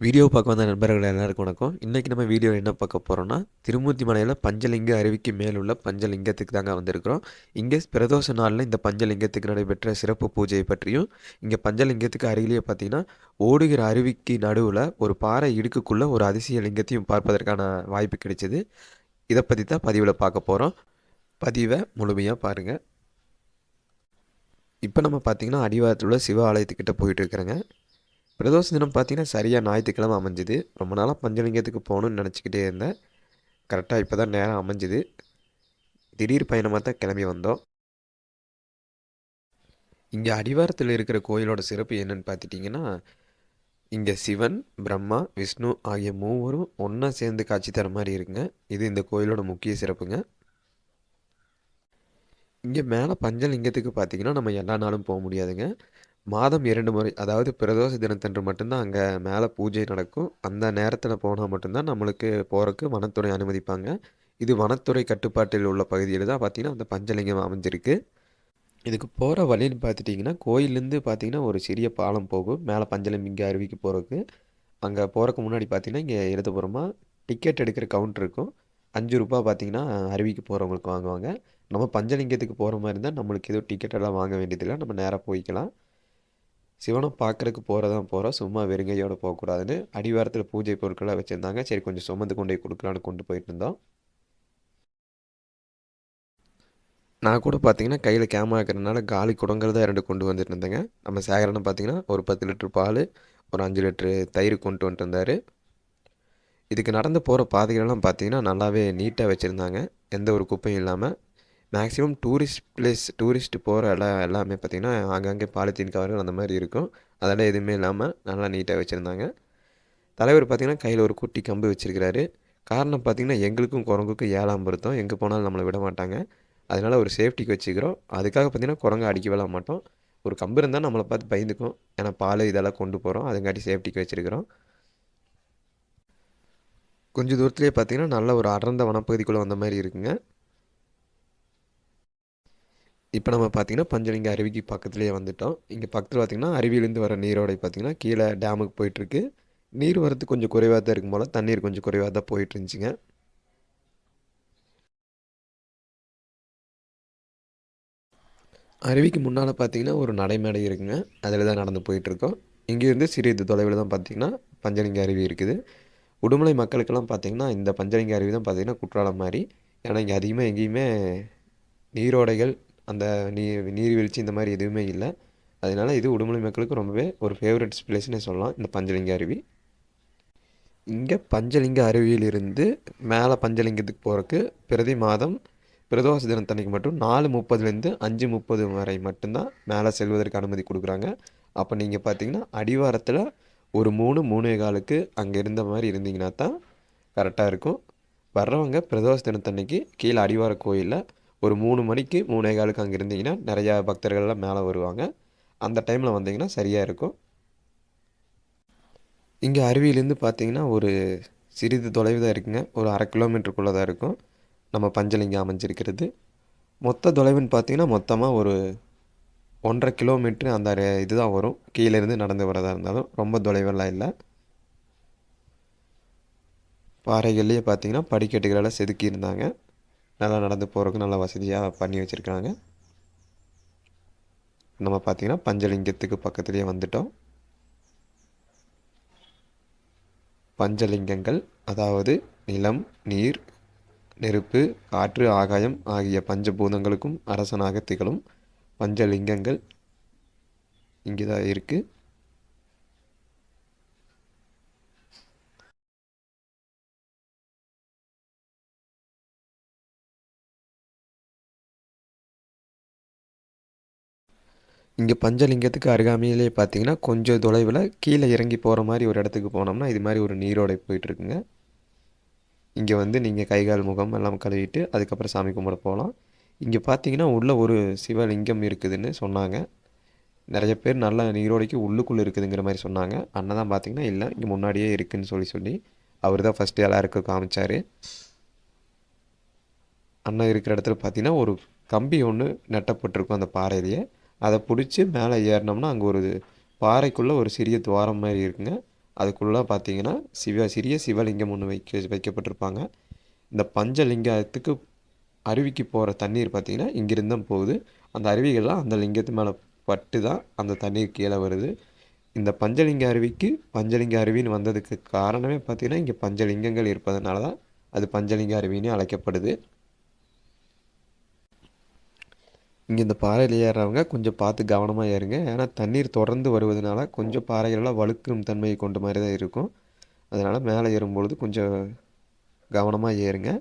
Video பார்க்க வந்த நண்பர்கள் எல்லாருக்கும் வணக்கம். இன்றைக்கி நம்ம வீடியோ என்ன பார்க்க போகிறோம்னா, திருமூர்த்தி மலையில் பஞ்சலிங்க அருவிக்கு மேலுள்ள பஞ்சலிங்கத்துக்கு தாங்க வந்திருக்கிறோம். இங்கே பிரதோஷ நாளில் இந்த பஞ்சலிங்கத்துக்கு நடைபெற்ற சிறப்பு பூஜையை பற்றியும், இங்கே பஞ்சலிங்கத்துக்கு அருகிலேயே பார்த்தீங்கன்னா, ஓடுகிற அருவிக்கு நடுவில் ஒரு பாறை இடுக்குக்குள்ளே ஒரு அதிசய லிங்கத்தையும் பார்ப்பதற்கான வாய்ப்பு கிடைச்சிது. இதை பற்றி தான் பதிவில் பார்க்க போகிறோம். பதிவை முழுமையாக பாருங்கள். இப்போ நம்ம பார்த்தீங்கன்னா அடிவாரத்தில் உள்ள சிவ ஆலயத்துக்கிட்ட போயிட்டு இருக்கிறேங்க. பிரதோஷ தினம் பார்த்தீங்கன்னா சரியாக ஞாயிற்றுக்கிழமை அமைஞ்சுது. ரொம்ப நாளாக பஞ்சலிங்கத்துக்கு போகணுன்னு நினச்சிக்கிட்டே இருந்தேன். கரெக்டாக இப்போ தான் நேரம் அமைஞ்சுது. திடீர் பயணமாக தான் கிளம்பி வந்தோம். இங்கே அடிவாரத்தில் இருக்கிற கோயிலோட சிறப்பு என்னன்னு பார்த்துட்டிங்கன்னா, இங்கே சிவன், பிரம்மா, விஷ்ணு ஆகிய மூவரும் ஒன்றா சேர்ந்து காட்சி தர மாதிரி இருக்குங்க. இது இந்த கோயிலோட முக்கிய சிறப்புங்க. இங்கே மேலே பஞ்சலிங்கத்துக்கு பார்த்தீங்கன்னா நம்ம எல்லா நாளும் போக முடியாதுங்க. மாதம் 2 முறை, அதாவது பிரதோஷ தினத்தன்று மட்டும்தான் அங்கே மேலே பூஜை நடக்கும். அந்த நேரத்தில் போனால் மட்டும்தான் நம்மளுக்கு போகிறக்கு வனத்துறை அனுமதிப்பாங்க. இது வனத்துறை கட்டுப்பாட்டில் உள்ள பகுதியில் தான் பார்த்திங்கன்னா அந்த பஞ்சலிங்கம் அமைஞ்சிருக்கு. இதுக்கு போகிற வழின்னு பார்த்துட்டிங்கன்னா, கோயிலேருந்து பார்த்திங்கன்னா ஒரு சிறிய பாலம் போகும் மேலே பஞ்சலிங்க அருவிக்கு போகிறதுக்கு. அங்கே போகிறக்கு முன்னாடி பார்த்திங்கன்னா இங்கே இடதுபுறமாக டிக்கெட் எடுக்கிற கவுண்டர் இருக்கும். ₹5 பார்த்திங்கன்னா அருவிக்கு போகிறவங்களுக்கு வாங்குவாங்க. நம்ம பஞ்சலிங்கத்துக்கு போகிற மாதிரி இருந்தால் நம்மளுக்கு எதுவும் டிக்கெட்டெல்லாம் வாங்க வேண்டியதில்லை, நம்ம நேராக போய்க்கலாம். சிவனை பார்க்குறக்கு போகிறதான் போகிறோம், சும்மா வெறுங்கையோடு போகக்கூடாதுன்னு அடிவாரத்தில் பூஜை பொருட்கள்லாம் வச்சுருந்தாங்க. சரி கொஞ்சம் சுமந்து கொண்டு போய் கொடுக்கலான்னு கொண்டு போயிட்டு இருந்தோம். நான் கூட பார்த்தீங்கன்னா கையில் கேமரா இருக்கிறதுனால காலி குடங்கள் தான் 2 கொண்டு வந்துட்டு இருந்தேங்க. நம்ம சேகரனை பார்த்தீங்கன்னா ஒரு 10 லிட்டர் பால், ஒரு 5 லிட்டரு தயிர் கொண்டு வந்துட்டு இருந்தார். இதுக்கு நடந்து போகிற பாதைகளெல்லாம் பார்த்தீங்கன்னா நல்லாவே நீட்டாக வச்சுருந்தாங்க, எந்த ஒரு குப்பையும் இல்லாமல். மேக்ஸிமம் டூரிஸ்ட் போகிற இடம் எல்லாமே பார்த்திங்கன்னா அங்கங்கே பாலித்தீன் கவர்கள் அந்த மாதிரி இருக்கும். அதெல்லாம் எதுவுமே இல்லாமல் நல்லா நீட்டாக வச்சுருந்தாங்க. தலைவர் பார்த்திங்கன்னா கையில் ஒரு குட்டி கம்பு வச்சுருக்கிறாரு. காரணம் பார்த்திங்கன்னா எங்களுக்கும் குரங்குக்கும் 7ஆம் பொருத்தம், எங்கே போனாலும் நம்மளை விட மாட்டாங்க. அதனால் ஒரு சேஃப்டிக்கு வச்சுக்கிறோம். அதுக்காக பார்த்திங்கன்னா குரங்கை அடிக்க விட மாட்டோம். ஒரு கம்பு இருந்தால் நம்மளை பார்த்து பயந்துக்கும், ஏன்னா பால் இதெல்லாம் கொண்டு போகிறோம், அதுங்காட்டி சேஃப்டிக்கு வச்சுருக்கிறோம். கொஞ்சம் தூரத்துலேயே பார்த்திங்கன்னா நல்ல ஒரு அடர்ந்த வனப்பகுதிக்குள்ளே வந்த மாதிரி இருக்குங்க. இப்போ நம்ம பார்த்திங்கன்னா பஞ்சலிங்க அருவிக்கு பக்கத்துலேயே வந்துவிட்டோம். இங்கே பக்கத்தில் பார்த்திங்கன்னா அருவியிலேருந்து வர நீரோடை பார்த்திங்கன்னா கீழே டேமுக்கு போயிட்டுருக்கு. நீர் வரது கொஞ்சம் குறைவாக தான் இருக்கும் போல், தண்ணீர் கொஞ்சம் குறைவாக தான் போயிட்டுருந்துச்சிங்க. அருவிக்கு முன்னால் பார்த்திங்கன்னா ஒரு நடைமேடை இருக்குங்க, அதில் தான் நடந்து போயிட்டுருக்கோம். இங்கேருந்து சிறிது தொலைவில் தான் பார்த்திங்கன்னா பஞ்சலிங்க அருவி இருக்குது. உடுமலை மக்களுக்கெல்லாம் பார்த்திங்கன்னா இந்த பஞ்சலிங்க அருவி தான் பார்த்திங்கன்னா குற்றாலம் மாதிரி. ஏன்னா இங்கே அதிகமாக எங்கேயுமே நீரோடைகள், அந்த நீர்வீழ்ச்சி இந்த மாதிரி எதுவுமே இல்லை. அதனால் இது உடுமலை மக்களுக்கு ரொம்பவே ஒரு ஃபேவரட்ஸ் பிளேஸ்னே சொல்லலாம் இந்த பஞ்சலிங்க அருவி. இங்கே பஞ்சலிங்க அருவியிலிருந்து மேலே பஞ்சலிங்கத்துக்கு போகிறக்கு பிரதி மாதம் பிரதோஷ தினத்தன்னைக்கு மட்டும் 4:30லேருந்து 5:30 வரை மட்டும்தான் மேலே செல்வதற்கு அனுமதி கொடுக்குறாங்க. அப்போ நீங்கள் பார்த்தீங்கன்னா அடிவாரத்தில் ஒரு 3-3:15க்கு அங்கே இருந்த மாதிரி இருந்தீங்கன்னா தான் கரெக்டாக இருக்கும். வர்றவங்க பிரதோஷ தினத்தன்னைக்கு கீழே அடிவார கோயிலில் ஒரு 3 மணிக்கு 3:15க்கு அங்கே இருந்தீங்கன்னா நிறையா பக்தர்கள்லாம் மேலே வருவாங்க. அந்த டைமில் வந்தீங்கன்னா சரியாக இருக்கும். இங்கே அருவியிலேருந்து பார்த்தீங்கன்னா ஒரு சிறிது தொலைவு தான் இருக்குங்க, ஒரு 1/2 கிலோமீட்டருக்குள்ளே தான் இருக்கும் நம்ம பஞ்சலிங்கம் அமைஞ்சிருக்கிறது. மொத்த தொலைவுன்னு பார்த்தீங்கன்னா மொத்தமாக ஒரு 1.5 கிலோமீட்ரு அந்த இதுதான் வரும். கீழேருந்து நடந்து வரதா இருந்தாலும் ரொம்ப தொலைவெல்லாம் இல்லை. பாறைகள்லேயே பார்த்தீங்கன்னா படிக்கட்டுகளெல்லாம் செதுக்கியிருந்தாங்க, நல்லா நடந்து போகிறதுக்கு நல்லா வசதியாக பண்ணி வச்சுருக்காங்க. நம்ம பார்த்திங்கன்னா பஞ்சலிங்கத்துக்கு பக்கத்துலேயே வந்துட்டோம். பஞ்சலிங்கங்கள், அதாவது நிலம், நீர், நெருப்பு, காற்று, ஆகாயம் ஆகிய பஞ்சபூதங்களுக்கும் அரசனாக திகழும் பஞ்சலிங்கங்கள் இங்கே தான் இருக்குது. இங்கே பஞ்சலிங்கத்துக்கு அருகாமையிலே பார்த்தீங்கன்னா கொஞ்சம் தொலைவில் கீழே இறங்கி போகிற மாதிரி ஒரு இடத்துக்கு போனோம்னா இது மாதிரி ஒரு நீரோடை போயிட்டுருக்குங்க. இங்கே வந்து நீங்கள் கை கால் முகம் எல்லாம் கழுவிட்டு அதுக்கப்புறம் சாமி கும்பிட போகலாம். இங்கே பார்த்தீங்கன்னா உள்ள ஒரு சிவலிங்கம் இருக்குதுன்னு சொன்னாங்க. நிறைய பேர் நல்ல நீரோடைக்கு உள்ளுக்குள்ளே இருக்குதுங்கிற மாதிரி சொன்னாங்க. அண்ணன் தான் பார்த்தீங்கன்னா இல்லை, இங்கே முன்னாடியே இருக்குதுன்னு சொல்லி அவர் தான் ஃபஸ்ட்டு எல்லாருக்கும் காமிச்சார். அண்ணன் இருக்கிற இடத்துல பார்த்தீங்கன்னா ஒரு கம்பி ஒன்று நட்டப்பட்டிருக்கும் அந்த பாறையிலேயே. அதை பிடிச்சி மேலே ஏறினோம்னா அங்கே ஒரு பாறைக்குள்ளே ஒரு சிறிய துவாரம் மாதிரி இருக்குங்க. அதுக்குள்ளே பார்த்தீங்கன்னா சிறிய சிவலிங்கம் ஒன்று வைக்கப்பட்டிருப்பாங்க. இந்த பஞ்சலிங்கத்துக்கு அருவிக்கு போகிற தண்ணீர் பார்த்திங்கன்னா இங்கிருந்து தான் போகுது. அந்த அருவிகள்லாம் அந்த லிங்கத்து மேலே பட்டு தான் அந்த தண்ணீர் கீழே வருது. இந்த பஞ்சலிங்க அருவிக்கு பஞ்சலிங்க அருவின்னு வந்ததுக்கு காரணமே பார்த்திங்கன்னா இங்கே பஞ்சலிங்கங்கள் இருப்பதனால தான் அது பஞ்சலிங்க அருவின்னு அழைக்கப்படுது. இங்கே இந்த பாறையில் ஏறுறவங்க கொஞ்சம் பார்த்து கவனமாக ஏறுங்க. ஏன்னா தண்ணீர் தொடர்ந்து வருவதனால கொஞ்சம் பாறைகள்லாம் வழுக்கும் தன்மையை கொண்ட மாதிரி தான் இருக்கும். அதனால் மேலே ஏறும்பொழுது கொஞ்சம் கவனமாக ஏறுங்க.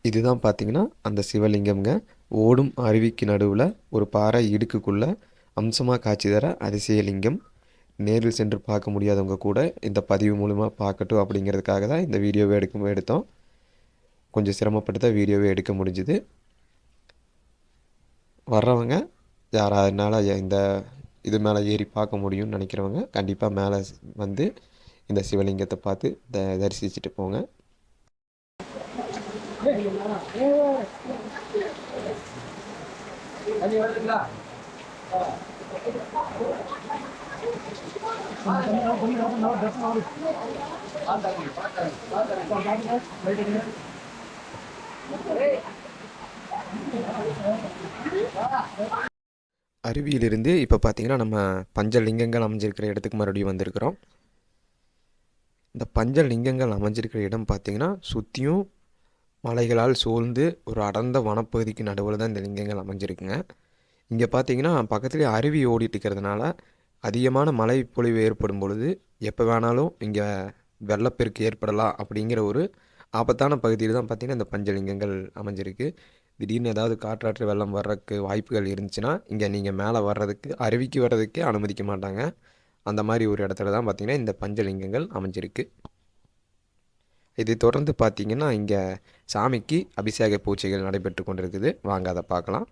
இதுதான் பார்த்தீங்கன்னா அந்த சிவலிங்கம்ங்க. ஓடும் அருவிக்கு நடுவில் ஒரு பாறை இடுக்குக்குள்ளே அம்சமாக காட்சி தர அதிசய லிங்கம். நேரில் சென்று பார்க்க முடியாதவங்க கூட இந்த பதிவு மூலமாக பார்க்கட்டும் அப்படிங்கிறதுக்காக தான் இந்த வீடியோவை எடுத்தோம். கொஞ்சம் சிரமப்பட்டு தான் வீடியோவே எடுக்க முடிஞ்சுது. வர்றவங்க யாரால் இந்த இது மேலே ஏறி பார்க்க முடியும்னு நினைக்கிறவங்க கண்டிப்பாக மேலே வந்து இந்த சிவலிங்கத்தை பார்த்து தரிசிச்சுட்டு போங்க. அருவியிலிருந்து இப்போ பார்த்தீங்கன்னா நம்ம பஞ்சலிங்கங்கள் அமைஞ்சிருக்கிற இடத்துக்கு மறுபடியும் வந்திருக்கிறோம். இந்த பஞ்சலிங்கங்கள் அமைஞ்சிருக்கிற இடம் பார்த்திங்கன்னா சுற்றியும் மலைகளால் சூழ்ந்து ஒரு அடர்ந்த வனப்பகுதிக்கு நடுவில் தான் இந்த லிங்கங்கள் அமைஞ்சிருக்குங்க. இங்கே பார்த்தீங்கன்னா பக்கத்துலேயே அருவி ஓடிட்டு இருக்கிறதுனால அதிகமான மழை பொழிவு ஏற்படும் பொழுது எப்போ வேணாலும் இங்கே வெள்ளப்பெருக்கு ஏற்படலாம் அப்படிங்கிற ஒரு ஆபத்தான பகுதியில் தான் பார்த்திங்கன்னா இந்த பஞ்சலிங்கங்கள் அமைஞ்சிருக்கு. திடீர்னு ஏதாவது காற்றாற்று வெள்ளம் வர்றதுக்கு வாய்ப்புகள் இருந்துச்சுன்னா இங்கே நீங்கள் மேலே வர்றதுக்கு அருவிக்கு வர்றதுக்கே அனுமதிக்க மாட்டாங்க. அந்த மாதிரி ஒரு இடத்துல தான் பார்த்திங்கன்னா இந்த பஞ்சலிங்கங்கள் அமைஞ்சிருக்கு. இதை தொடர்ந்து பார்த்திங்கன்னா இங்கே சாமிக்கு அபிஷேக பூஜைகள் நடைபெற்று கொண்டிருக்குது. வாங்க அதை பார்க்கலாம்.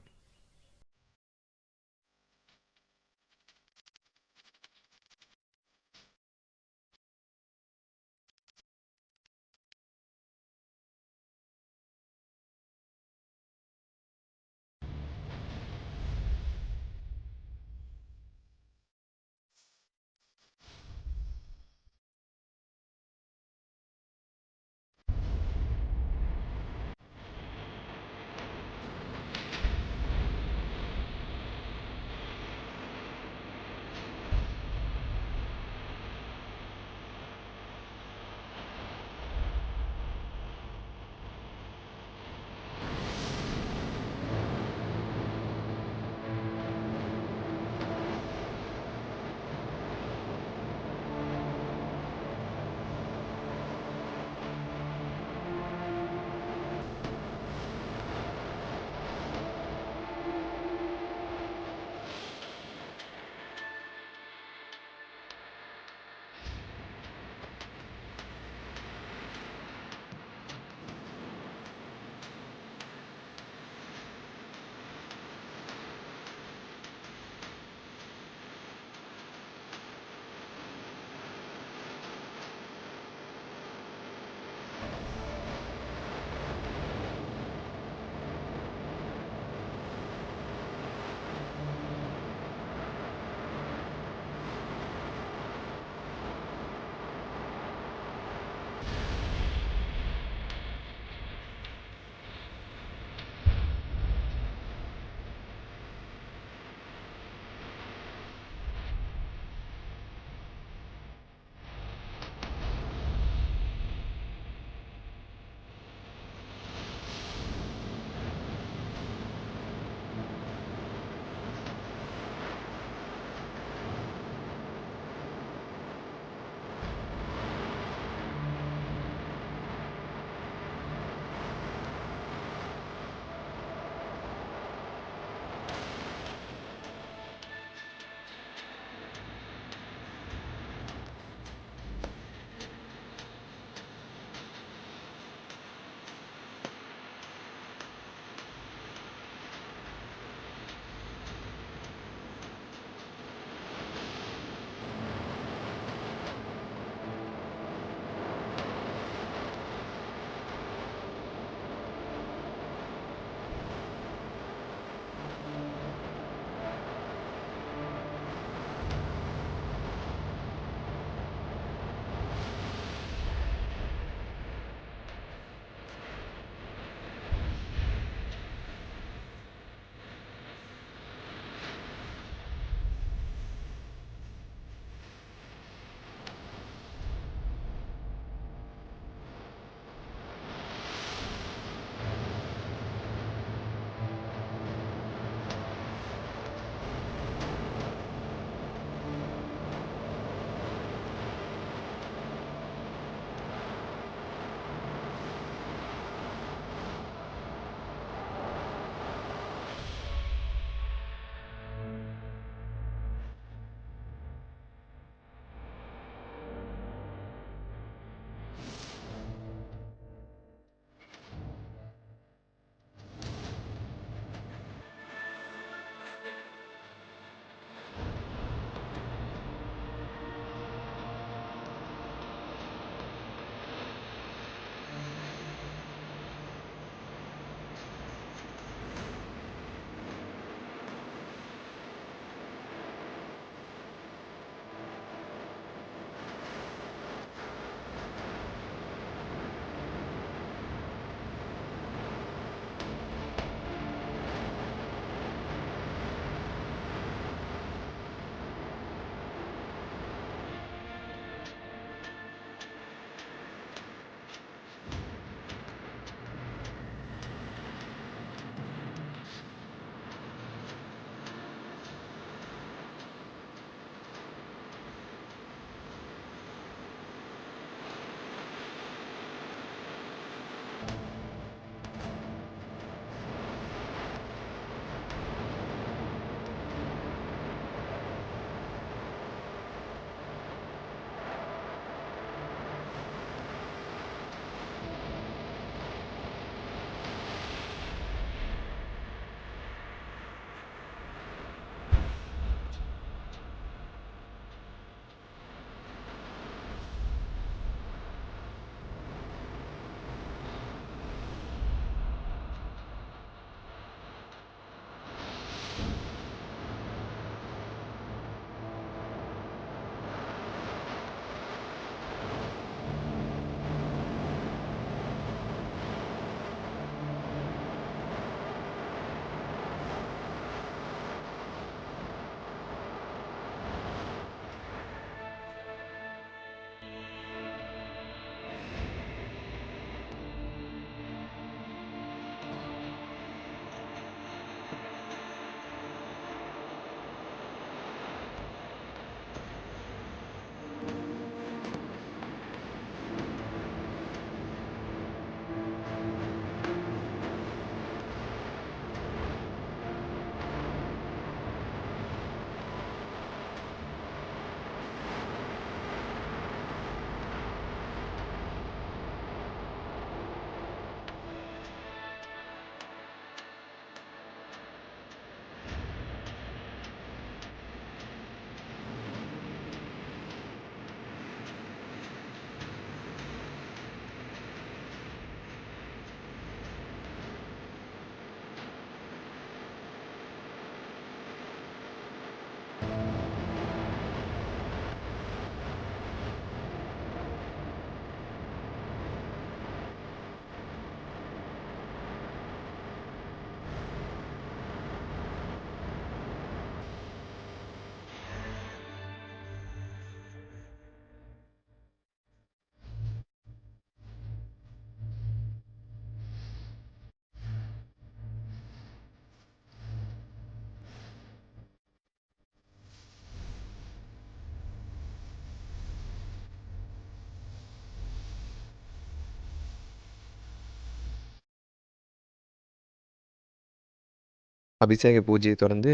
அபிஷேக பூஜையை தொடர்ந்து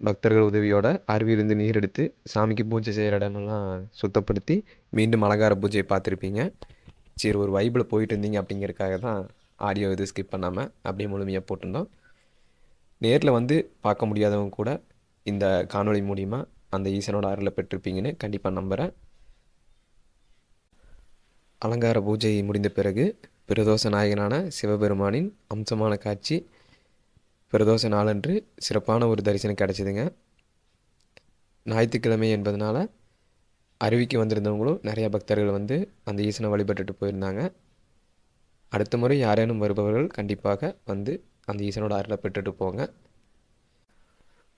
பக்தர்கள் உதவியோட அருவியிலிருந்து நீர் எடுத்து சாமிக்கு பூஜை செய்கிற இடமெல்லாம் சுத்தப்படுத்தி மீண்டும் அலங்கார பூஜையை பார்த்துருப்பீங்க. சரி, ஒரு வைபில் போயிட்டு இருந்தீங்க அப்படிங்கிறதுக்காக தான் ஆடியோ இது ஸ்கிப் பண்ணாமல் அப்படியே முழுமையாக போட்டிருந்தோம். நேரில் வந்து பார்க்க முடியாதவங்க கூட இந்த காணொளி மூலிமா அந்த ஈசனோட அருளை பெற்றிருப்பீங்கன்னு கண்டிப்பாக நம்புகிறேன். அலங்கார பூஜை முடிந்த பிறகு பிரதோஷ நாயகனான சிவபெருமானின் அம்சமான காட்சி பிரதோஷ நாளன்று சிறப்பான ஒரு தரிசனம் கிடச்சிதுங்க. ஞாயிற்றுக்கிழமை என்பதனால அருவிக்கு வந்திருந்தவங்களும் நிறையா பக்தர்கள் வந்து அந்த ஈசனை வழிபட்டுட்டு போயிருந்தாங்க. அடுத்த முறை யாரேனும் வருபவர்கள் கண்டிப்பாக வந்து அந்த ஈசனோட அருளை பெற்றுட்டு போங்க.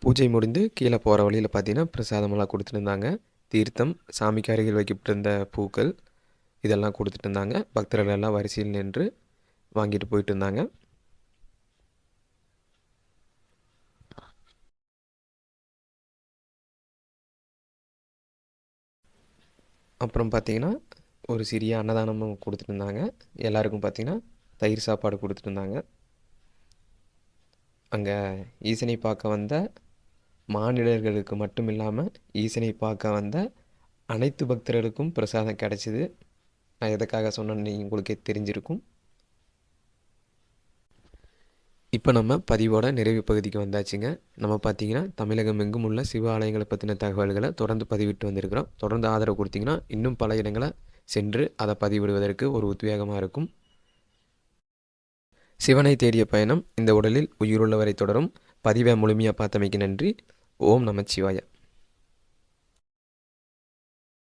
பூஜை முடிந்து கீழே போகிற வழியில் பார்த்தீங்கன்னா பிரசாதமெல்லாம் கொடுத்துட்டு தீர்த்தம், சாமிக்கு அருகில் வைக்கப்பட்டிருந்த பூக்கள் இதெல்லாம் கொடுத்துட்டு இருந்தாங்க. பக்தர்கள் எல்லாம் வரிசையில் நின்று வாங்கிட்டு போயிட்டு இருந்தாங்க. அப்புறம் பார்த்திங்கன்னா ஒரு சிறிய அன்னதானமும் கொடுத்துட்டு இருந்தாங்க. எல்லாருக்கும் பார்த்திங்கன்னா தயிர் சாப்பாடு கொடுத்துட்டு இருந்தாங்க. அங்கே ஈசனை பார்க்க வந்த மானிடர்களுக்கு மட்டும் இல்லாமல் ஈசனை பார்க்க வந்த அனைத்து பக்தர்களுக்கும் பிரசாதம் கிடச்சிது. நான் எதுக்காக சொன்னேன்னு உங்களுக்கே தெரிஞ்சிருக்கும். இப்போ நம்ம பதிவோட நிறைவு பகுதிக்கு வந்தாச்சுங்க. நம்ம பார்த்தீங்கன்னா தமிழகம் எங்கும் உள்ள சிவ ஆலயங்களை பற்றின தகவல்களை தொடர்ந்து பதிவிட்டு வந்திருக்கிறோம். தொடர்ந்து ஆதரவு கொடுத்தீங்கன்னா இன்னும் பல இடங்களை சென்று அதை பதிவிடுவதற்கு ஒரு உத்வேகமாக இருக்கும். சிவனை தேடிய பயணம் இந்த உடலில் உயிருள்ளவரை தொடரும். பதிவை முழுமையாக பார்த்தமைக்கு நன்றி. ஓம் நமச்சிவாய.